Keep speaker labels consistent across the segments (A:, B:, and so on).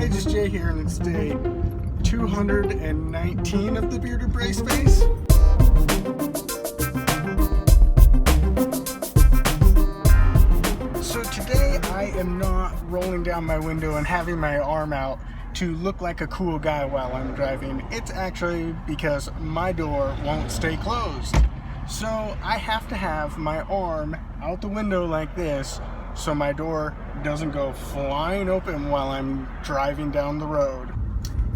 A: Hey, just Jay here, and it's day 219 of the Bearded Brace Space. So today I am not rolling down my window and having my arm out to look like a cool guy while I'm driving. It's actually because my door won't stay closed. So I have to have my arm out the window like this so my door doesn't go flying open while I'm driving down the road.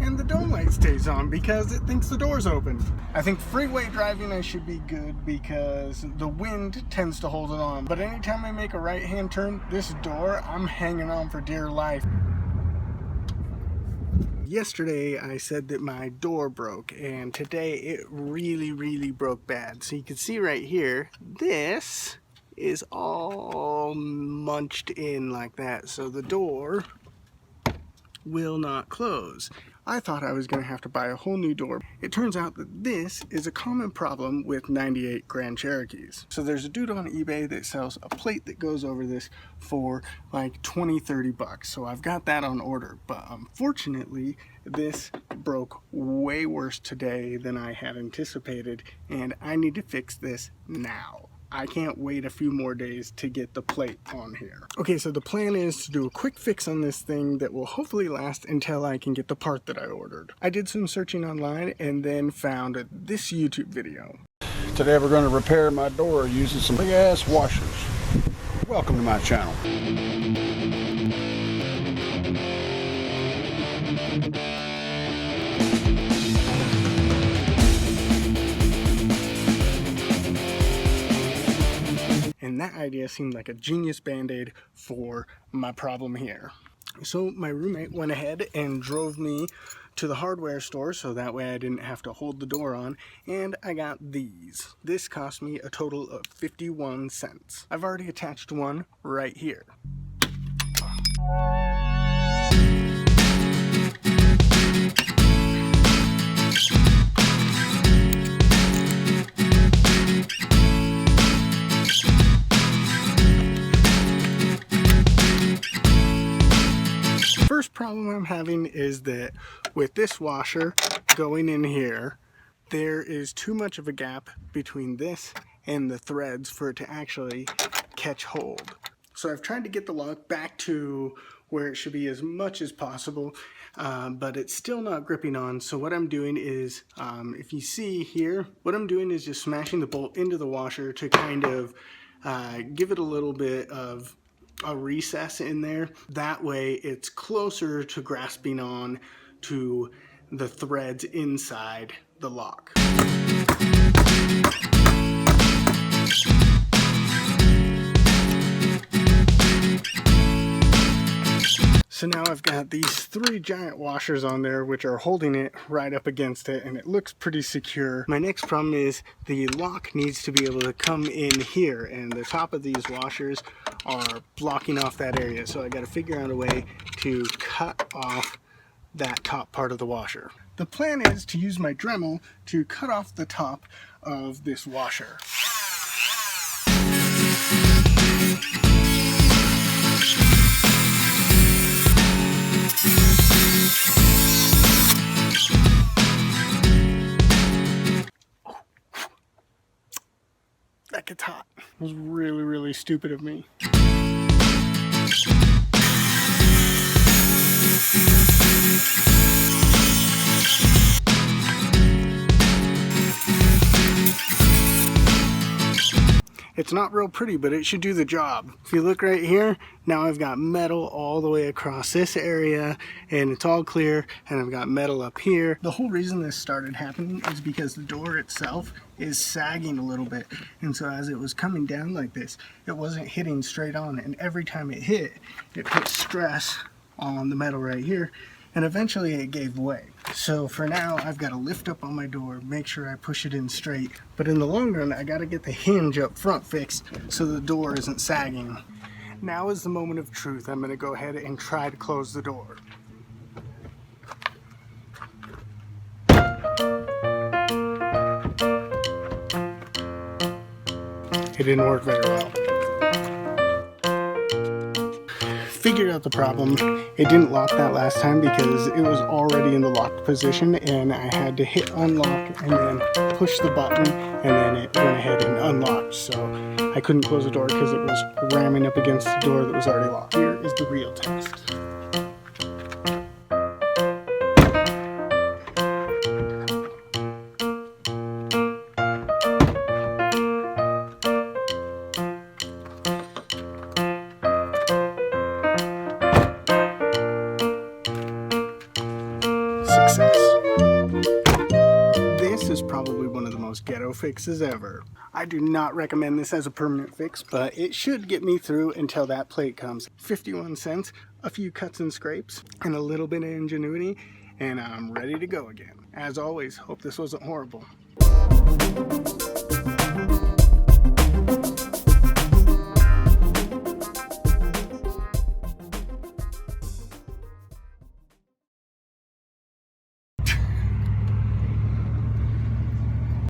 A: And the dome light stays on because it thinks the door's open. I think freeway driving I should be good because the wind tends to hold it on. But anytime I make a right-hand turn, this door, I'm hanging on for dear life. Yesterday I said that my door broke, and today it really broke bad. So you can see right here, this is all munched in like that, so the door will not close. I thought I was going to have to buy a whole new door. It turns out that this is a common problem with 98 Grand Cherokees. So there's a dude on eBay that sells a plate that goes over this for like 20-30 bucks. So I've got that on order, but unfortunately this broke way worse today than I had anticipated, and I need to fix this now. I can't wait a few more days to get the plate on here. Okay, so the plan is to do a quick fix on this thing that will hopefully last until I can get the part that I ordered. I did some searching online and then found this YouTube video.
B: Today we're going to repair my door using some big ass washers. Welcome to my channel.
A: And that idea seemed like a genius band-aid for my problem here. So my roommate went ahead and drove me to the hardware store so that way I didn't have to hold the door on, and I got these. This cost me a total of 51 cents. I've already attached one right here. First problem I'm having is that with this washer going in here, there is too much of a gap between this and the threads for it to actually catch hold. So I've tried to get the lock back to where it should be as much as possible, but it's still not gripping on. So what I'm doing is, if you see here, what I'm doing is just smashing the bolt into the washer to kind of give it a little bit of a recess in there. That way it's closer to grasping on to the threads inside the lock. So now I've got these 3 giant washers on there which are holding it right up against it, and it looks pretty secure. My next problem is the lock needs to be able to come in here, and the top of these washers are blocking off that area. So I got to figure out a way to cut off that top part of the washer. The plan is to use my Dremel to cut off the top of this washer. That gets hot. It was really stupid of me. It's not real pretty, but it should do the job. If you look right here, now I've got metal all the way across this area, and it's all clear, and I've got metal up here. The whole reason this started happening is because the door itself is sagging a little bit, and so as it was coming down like this, it wasn't hitting straight on, and every time it hit, it put stress on the metal right here, and eventually it gave way. So for now, I've got to lift up on my door, make sure I push it in straight. But in the long run, I got to get the hinge up front fixed so the door isn't sagging. Now is the moment of truth. I'm going to go ahead and try to close the door. It didn't work very well. figured out the problem. It didn't lock that last time because it was already in the locked position, and I had to hit unlock and then push the button, and then it went ahead and unlocked. So I couldn't close the door because it was ramming up against the door that was already locked. Here is the real test. Success. This is probably one of the most ghetto fixes ever. I do not recommend this as a permanent fix, but it should get me through until that plate comes. 51 cents, a few cuts and scrapes, and a little bit of ingenuity, and I'm ready to go again. As always, hope this wasn't horrible.